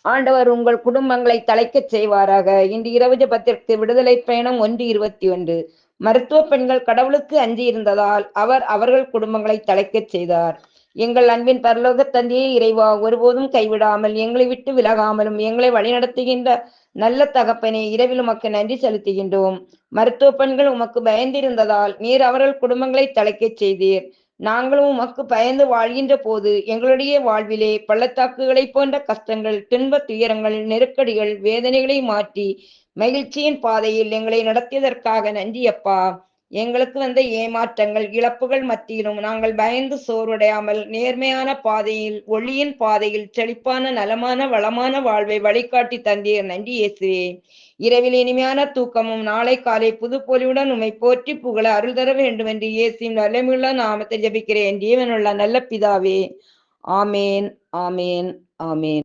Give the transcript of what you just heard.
ஆண்டவர் உங்கள் குடும்பங்களை தழைக்கச் செய்வாராக. இன்று இரவு ஜெபத்திற்கு விடுதலை பயணம் 1:21. மருத்துவ பெண்கள் கடவுளுக்கு அஞ்சி இருந்ததால் அவர் அவர்கள் குடும்பங்களை தழைக்கச் செய்தார். எங்கள் அன்பின் பரலோக தந்தையே இறைவா, ஒருபோதும் கைவிடாமல் எங்களை விட்டு விலகாமலும் எங்களை வழிநடத்துகின்ற நல்ல தகப்பனே, இரவில் உமக்கு நன்றி செலுத்துகின்றோம். மருத்துவ பெண்கள் உமக்கு பயந்திருந்ததால் நீர் அவர்கள் குடும்பங்களை தழைக்கச் செய்தீர். நாங்களும் உமக்கு பயந்து வாழ்கின்ற போது எங்களுடைய வாழ்விலே பள்ளத்தாக்குகளை போன்ற கஷ்டங்கள், துன்ப துயரங்கள், நெருக்கடிகள், வேதனைகளை மாற்றி மகிழ்ச்சியின் பாதையில் எங்களை நடத்தியதற்காக நன்றி அப்பா. எங்களுக்கு வந்த ஏமாற்றங்கள், இழப்புகள் மத்தியிலும் நாங்கள் பயந்து சோர்வடையாமல் நேர்மையான பாதையில், ஒளியின் பாதையில் செழிப்பான நலமான வளமான வாழ்வை வழிகாட்டி தந்தீர். நன்றி இயேசுவே. இரவில் இனிமையான தூக்கமும் நாளை காலை புதுப்பொலிவுடன் உம்மை போற்றி புகழ அருள் தர வேண்டும் என்று இயேசுவின் வல்லமையுள்ள நாமத்தை ஜெபிக்கிறேன். ஜீவனுள்ள நல்ல பிதாவே. ஆமேன், ஆமேன், ஆமேன்.